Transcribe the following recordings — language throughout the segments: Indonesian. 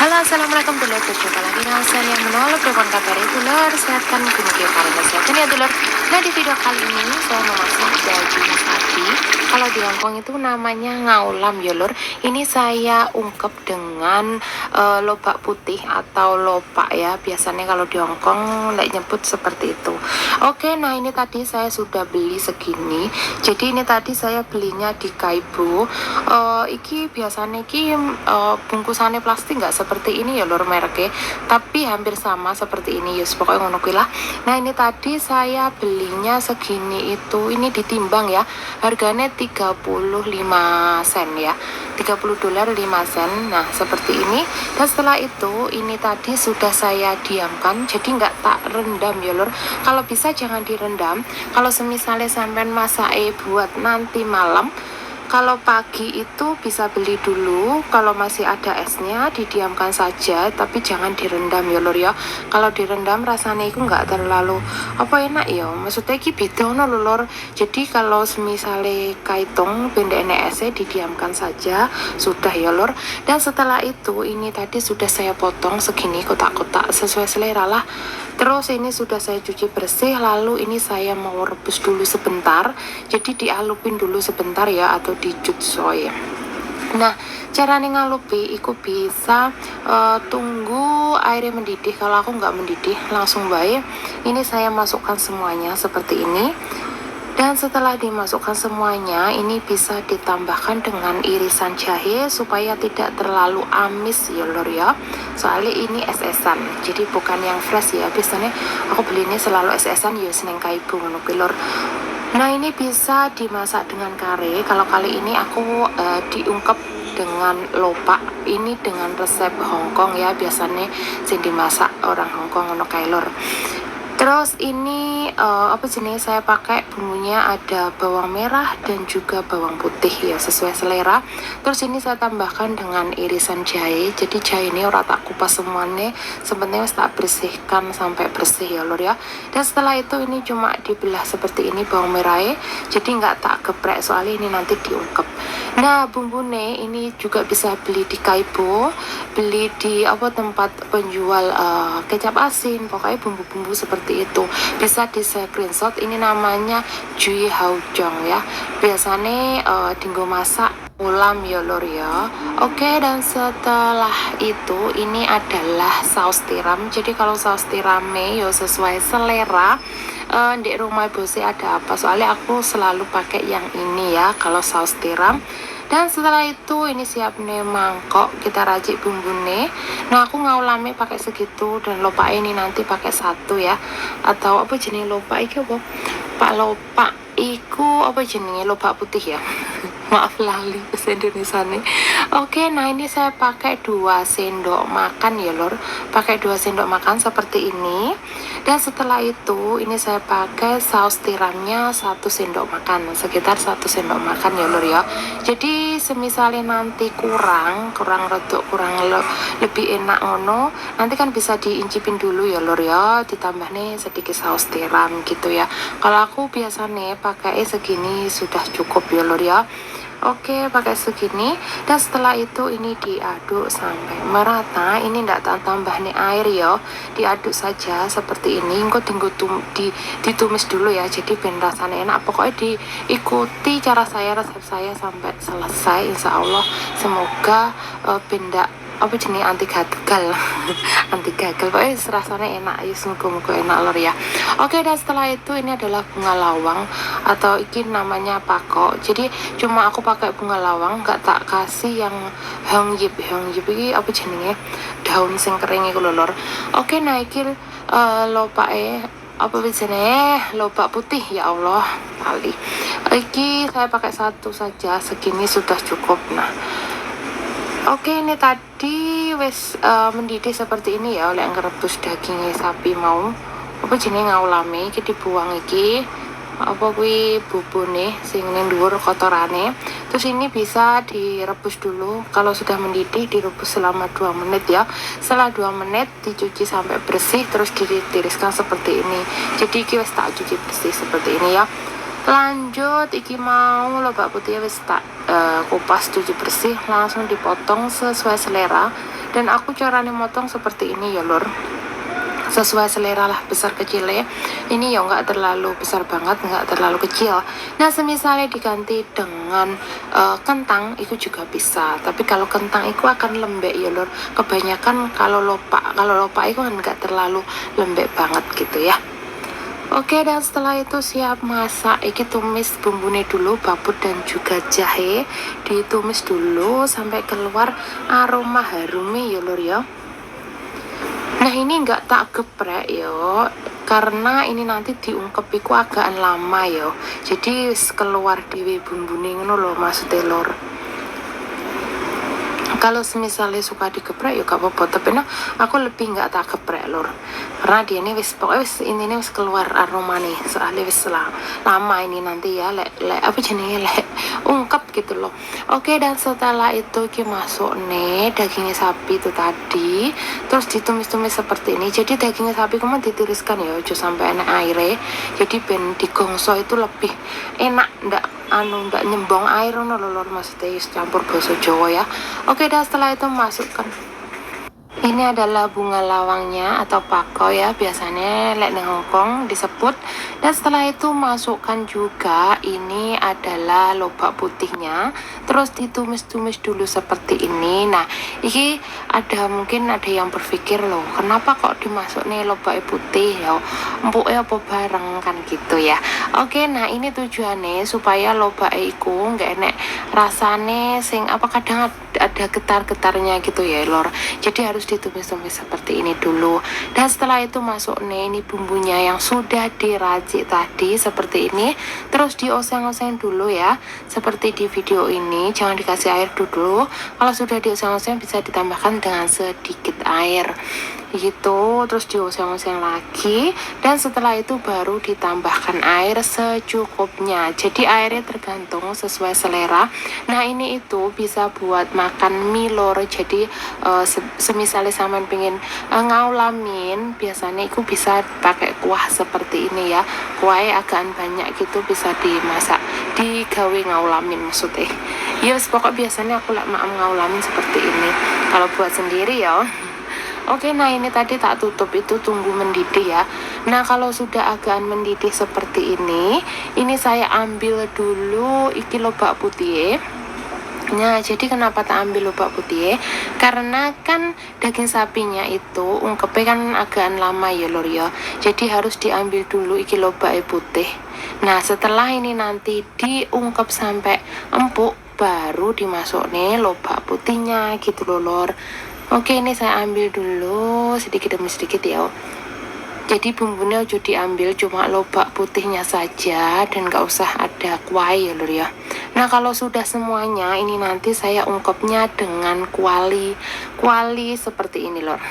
Halo, assalamualaikum dulur. Berjumpa lagi dengan saya yang menolak dengan kabar dulur. Sehatkan kemudian para kesehatan ya dulur. Nah, di video kali ini saya memasak daging sapi. Kalau di Hongkong itu namanya ngaulam ya lur. Ini saya ungkep dengan lobak putih atau lopak ya. Biasanya kalau di Hongkong nggak nyebut seperti itu. Oke, nah ini tadi saya sudah beli segini. Jadi ini tadi saya belinya di Kaibu. Iki biasanya iki bungkusannya plastik nggak seperti ini ya lur mereknya, tapi hampir sama seperti ini yus pokoknya ngono kuwi lah. Nah ini tadi saya belinya segini itu, ini ditimbang ya, harganya 35 sen ya, 30 dolar 5 sen. Nah seperti ini. Dan setelah itu ini tadi sudah saya diamkan, jadi nggak tak rendam ya lur. Kalau bisa jangan direndam. Kalau semisalnya sampean masak buat nanti malam, kalau pagi itu bisa beli dulu, kalau masih ada esnya didiamkan saja, tapi jangan direndam ya lur ya. Kalau direndam rasanya itu nggak terlalu enak ya, maksudnya ini beda no lur. Jadi kalau misalnya kaitung pendek esnya didiamkan saja sudah ya lur. Dan setelah itu ini tadi sudah saya potong segini kotak-kotak sesuai selera lah. Terus ini sudah saya cuci bersih, lalu ini saya mau rebus dulu sebentar. Jadi dialupin dulu sebentar ya, atau dicucoy. Nah, cara ngalupi iku bisa tunggu airnya mendidih. Kalau aku nggak mendidih langsung baik. Ini saya masukkan semuanya seperti ini. Dan setelah dimasukkan semuanya, ini bisa ditambahkan dengan irisan jahe supaya tidak terlalu amis ya lor ya. Soalnya ini es-esan, jadi bukan yang fresh ya. Biasanya aku beli ini selalu es-esan ya seneng Kaibu ngono lor. Nah ini bisa dimasak dengan kare. Kalau kali ini aku diungkep dengan lopak. Ini dengan resep Hongkong ya, biasanya sing dimasak orang Hongkong ngono kae lor. Terus ini apa jenis saya pakai bumbunya, ada bawang merah dan juga bawang putih ya sesuai selera. Terus ini saya tambahkan dengan irisan jahe. Jadi jahe ini ora tak kupas semuanya, sebenarnya tak bersihkan sampai bersih ya lur ya. Dan setelah itu ini cuma dibelah seperti ini bawang merahnya. Jadi nggak tak geprek soalnya ini nanti diungkep. Nah bumbune ini juga bisa beli di Kaibo, beli di tempat penjual kecap asin, pokoknya bumbu-bumbu seperti itu. Bisa di screenshot, ini namanya Jui Haojong ya. Biasanya dinggo masak ulam ya lor ya. Oke, dan setelah itu ini adalah saus tiram. Jadi kalau saus tiramnya ya sesuai selera. Di rumah bose ada apa, soalnya aku selalu pakai yang ini ya kalau saus tiram. Dan setelah itu ini siap nih mangkok, kita racik bumbune. Nah aku ngaulame pakai segitu, dan lopak ini nanti pakai satu ya, atau apa jenis lopak iki apa pak lopak iku apa jenisnya, lopak putih ya. Maaf lali bahasa Indonesia nih. Oke, nah ini saya pakai 2 sendok makan ya lor, pakai 2 sendok makan seperti ini. Dan setelah itu ini saya pakai saus tiramnya 1 sendok makan, sekitar 1 sendok makan ya lor ya. Jadi semisalnya nanti kurang reduk, lebih enak ngono, nanti kan bisa diincipin dulu ya lor ya, ditambah nih sedikit saus tiram gitu ya. Kalau aku biasanya pakai segini sudah cukup ya lor ya. Oke, pakai segini. Dan setelah itu ini diaduk sampai merata. Ini ndak tambah nih air ya, diaduk saja seperti ini. Engko ditumis dulu ya, jadi ben rasanya enak. Pokoknya diikuti cara saya, resep saya sampai selesai, insya Allah. Semoga benda apa jenis anti gagal anti gagal, pokoknya rasanya enak ya, semoga enak lor ya. Oke, dan setelah itu ini adalah bunga lawang, atau ini namanya pakok. Jadi cuma aku pakai bunga lawang, nggak tak kasih yang hongyip ini apa jenisnya, daun sing kering itu lor. Oke, nah ini lopak apa biasanya lopak putih ya Allah kali. Iki saya pakai satu saja, segini sudah cukup. Nah oke, ini tadi wes mendidih seperti ini ya, oleh ngerebus dagingnya sapi mau apa jenis ngaulame iki dibuang iki apa kuwi bubune sing ning dhuwur kotorane. Terus ini bisa direbus dulu, kalau sudah mendidih direbus selama 2 menit ya. Setelah 2 menit dicuci sampai bersih, terus ditiriskan seperti ini. Jadi iki wes tak cuci bersih seperti ini ya. Lanjut iki mau lobak putih wis tak kupas cuci bersih, langsung dipotong sesuai selera. Dan aku caranya motong seperti ini ya lor, sesuai selera lah besar kecilnya. Ini ya nggak terlalu besar banget, nggak terlalu kecil. Nah semisalnya diganti dengan kentang itu juga bisa, tapi kalau kentang itu akan lembek ya lor. Kebanyakan kalau lopak itu kan nggak terlalu lembek banget gitu ya. Oke, dan setelah itu siap masak. Iki tumis bumbunya dulu, babut dan juga jahe ditumis dulu sampai keluar aroma harumnya ya lor ya. Nah ini nggak tak geprek yo, karena ini nanti diungkep iku agak lama yo. Jadi keluar dewe bumbune ngono lho maksudnya lor. Kalau misalnya suka digeprek ya gak apa-apa, tapi nah aku lebih nggak tak geprek lor, karena dia ini pokoknya ini wis keluar aroma nih, soalnya wis lama ini nanti ya lek apa jenenge lek ungkep gitu loh. Oke, dan setelah itu kita masuk nih dagingnya sapi itu tadi, terus ditumis-tumis seperti ini. Jadi dagingnya sapi kamu ditiriskan ya, ojo sampai enak airnya, jadi ben digongso itu lebih enak, ndak nyembong air no lor, maksudnya campur bahasa Jawa ya. Oke, dan setelah itu masukkan, ini adalah bunga lawangnya atau pakau ya, biasanya lek di Hongkong disebut. Dan setelah itu masukkan juga ini adalah lobak putihnya, terus ditumis-tumis dulu seperti ini. Nah ini mungkin ada yang berpikir loh, kenapa kok dimasuk nih lobak putih ya, empuknya apa bareng kan gitu ya. Oke, nah ini tujuannya supaya lobak iku nggak enek rasane sing apa, kadang ada getar-getarnya gitu ya lor, jadi harus ditumis-tumis seperti ini dulu. Dan setelah itu masuk nih ini bumbunya yang sudah diracik tadi seperti ini, terus dioseng-oseng dulu ya seperti di video ini, jangan dikasih air dulu. Kalau sudah dioseng-oseng bisa ditambahkan dengan sedikit air gitu, terus dioseng-oseng lagi. Dan setelah itu baru ditambahkan air secukupnya, jadi airnya tergantung sesuai selera. Nah ini itu bisa buat makan mie lor, jadi semisalnya sampean pengen ngaulamin, biasanya itu bisa pakai kuah seperti ini ya, kuahnya agak banyak gitu, bisa dimasak digawe ngaulamin maksudnya ya. Pokok biasanya aku lak ngaulamin seperti ini kalau buat sendiri ya. Oke, nah ini tadi tak tutup, itu tunggu mendidih ya. Nah kalau sudah agak mendidih seperti ini saya ambil dulu iki lobak putih. Nah jadi kenapa tak ambil lobak putih, karena kan daging sapinya itu ungkepnya kan agak lama ya lor ya, jadi harus diambil dulu iki lobak putih. Nah setelah ini nanti diungkep sampai empuk, baru dimasuk nih lobak putihnya gitu loh lor. Oke, ini saya ambil dulu sedikit demi sedikit ya. Jadi bumbunya udah diambil cuma lobak putihnya saja dan gak usah ada kuah ya lor ya. Nah kalau sudah semuanya ini nanti saya ungkepnya dengan kuali seperti ini lor.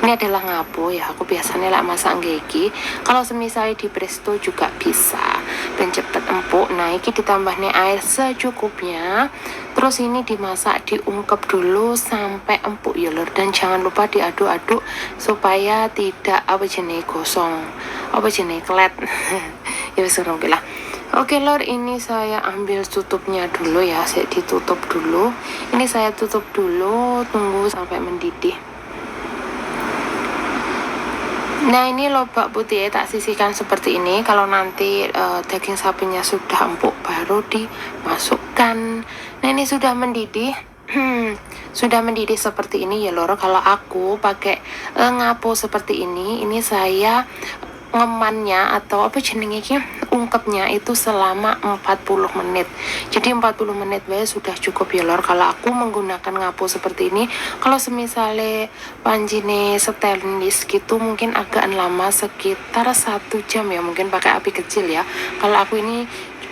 Ini adalah ngapo ya, aku biasanya lah masak geki. Kalau semisalnya di presto juga bisa dan cepet empuk. Nah ini ditambahnya air secukupnya, terus ini dimasak diungkep dulu sampai empuk ya lor. Dan jangan lupa diaduk-aduk supaya tidak gosong, kelet. Ya wis lah. Oke lor, ini saya ambil tutupnya dulu ya, saya ditutup dulu. Ini saya tutup dulu, tunggu sampai mendidih. Nah ini lobak putih tak sisihkan seperti ini. Kalau nanti daging sapinya sudah empuk baru dimasukkan. Nah ini sudah mendidih. Sudah mendidih seperti ini ya loro. Kalau aku pakai ngapo seperti ini saya ngemannya atau apa jenengnya ungkepnya itu selama 40 menit. Jadi 40 menit sudah cukup ya lor. Kalau aku menggunakan ngapo seperti ini, kalau semisalnya panjine stainless gitu mungkin agak lama, sekitar 1 jam ya, mungkin pakai api kecil ya. Kalau aku ini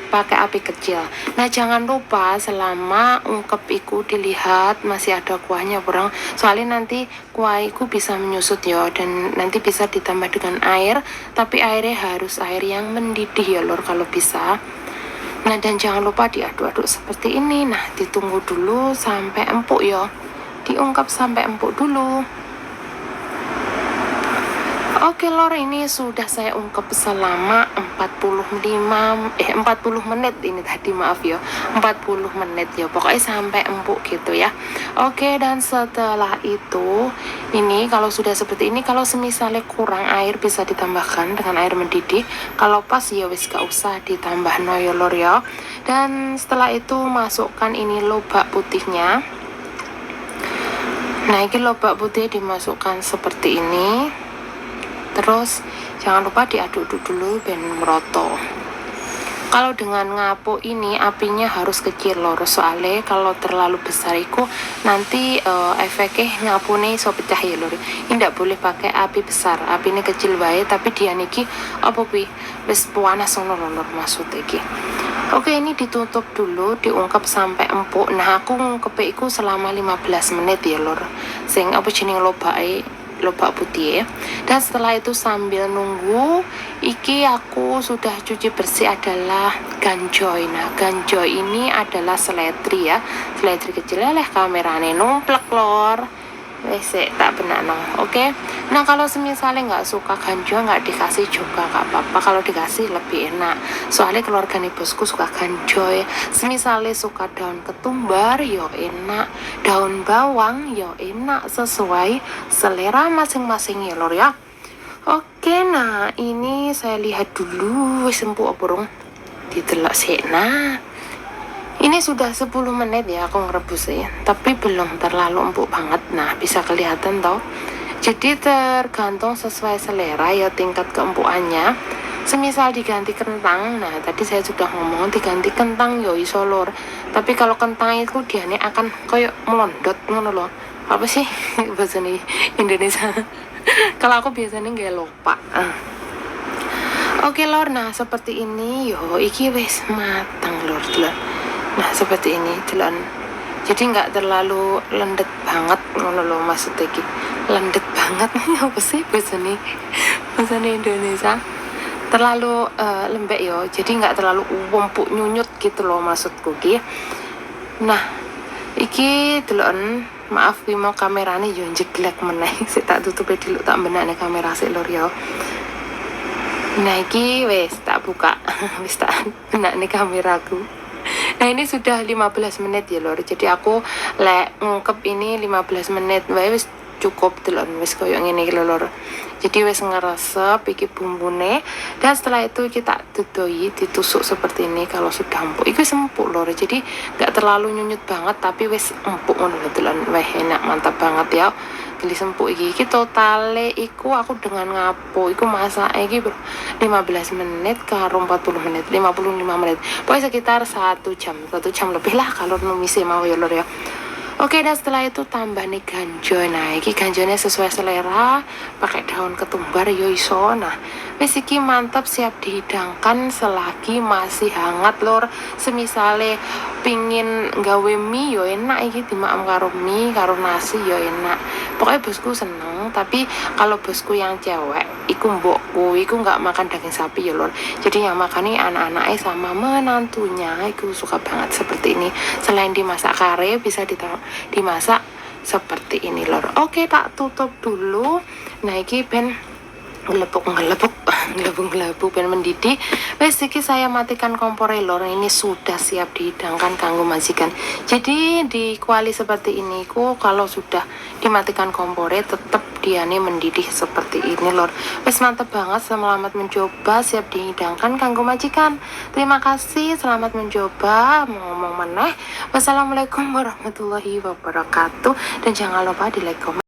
pakai api kecil. Nah jangan lupa selama ungkep iku dilihat masih ada kuahnya kurang, soalnya nanti kuah iku bisa menyusut ya, dan nanti bisa ditambah dengan air, tapi airnya harus air yang mendidih ya lor kalau bisa. Nah dan jangan lupa diaduk-aduk seperti ini. Nah ditunggu dulu sampai empuk ya, diungkep sampai empuk dulu. Oke lor, ini sudah saya ungkep selama 40 menit ini tadi, maaf ya, 40 menit ya, pokoknya sampai empuk gitu ya. Oke, dan setelah itu ini kalau sudah seperti ini, kalau semisalnya kurang air bisa ditambahkan dengan air mendidih, kalau pas ya wis gak usah ditambah no ya lor ya. Dan setelah itu masukkan ini lobak putihnya. Nah, ini lobak putih dimasukkan seperti ini. Terus jangan lupa diaduk dulu ben meroto. Kalau dengan ngapuk ini apinya harus kecil lor, soalnya kalau terlalu besar itu nanti efeknya ngapune iso pecah ya lor. Ini tidak boleh pakai api besar, api ini kecil baik, tapi dia niki apa pi wis panas ngono lor maksud iki. Oke, ini ditutup dulu, diungkep sampai empuk. Nah, aku ngungkep iku selama 15 menit ya lor. Sing apa jeneng lobak putih ya. Dan setelah itu sambil nunggu iki aku sudah cuci bersih adalah ganjoy. Nah, ganjoy ini adalah seledri ya, seledri kecil leh kamerane numplek lor. Wes tak benar no. Oke. Nah, kalau semisalnya nggak suka ganjoy nggak dikasih juga nggak apa-apa, kalau dikasih lebih enak, soalnya keluarga nih bosku suka ganjoy. Semisalnya suka daun ketumbar yo enak, daun bawang yo enak, sesuai selera masing-masing ya lor ya. Oke, nah ini saya lihat dulu wis empuk burung ditelok sih. Nah, ini sudah 10 menit ya aku ngerebus ya, tapi belum terlalu empuk banget. Nah, bisa kelihatan tau. Jadi tergantung sesuai selera ya tingkat keempukannya. Semisal diganti kentang, nah tadi saya sudah ngomong diganti kentang yo iso lor. Tapi kalau kentang itu dia nih akan koyok melondot ngono loh. Apa sih bahasa Indonesia? Kalau aku biasanya nggak lupa. Oke lor, nah seperti ini yo iki wis matang lor. Nah seperti ini jalan, jadi nggak terlalu lendet banget ngono loh maksudnya gitu. Lendet banget apa sih bahasa Indonesia, terlalu lembek yo, jadi nggak terlalu empuk nyunyut gitu loh maksudku ki. Nah iki delon, maaf ki mau kameranya yo jeglek meneh sik tak tutup dulu, tak benakne kamera sik lor yo. Nah iki wes tak buka wis tak benakne kameraku. Nah, ini sudah 15 menit ya lor. Jadi aku ngungkep ini 15 menit wae wis cukup delon, wis koyo ngene iki lor. Jadi wis ngeresep iki bumbune, dan setelah itu kita dudoi ditusuk seperti ini. Kalau sudah empuk iki wis empuk lor. Jadi gak terlalu nyunyut banget tapi wis empuk ngono delon. Wah, enak mantap banget ya. Geli sempuk iki totale iku aku dengan ngapo iku masak iki 15 menit karo 40 menit 55 menit, pokoknya sekitar 1 jam lebih lah kalau numise mau ya lor ya. Oke, dan setelah itu tambah nih ganjoy. Nah, iki ganjoynya sesuai selera, pakai daun ketumbar yo iso. Nah, wis iki mantap, siap dihidangkan selagi masih hangat lor. Semisale pingin gawe mie yo enak iki dimaem karo mie karo nasi yo enak. Pokoknya bosku seneng, tapi kalau bosku yang cewek iku mbokku iku nggak makan daging sapi ya lor. Jadi yang makan nih anak-anaknya sama menantunya iku suka banget seperti ini. Selain dimasak kare bisa dimasak seperti ini lor. Oke, tak tutup dulu. Nah iki ben ngelepuk ben mendidih. Wes iki saya matikan kompor lor. Ini sudah siap dihidangkan kanggo majikan. Jadi di kuali seperti ini ku kalau sudah dimatikan kompornya tetap dia nih mendidih seperti ini lor. Wes mantep banget, selamat mencoba, siap dihidangkan kanggo majikan. Terima kasih, selamat mencoba. Mau ngomong meneh, wassalamualaikum warahmatullahi wabarakatuh, dan jangan lupa di like, komen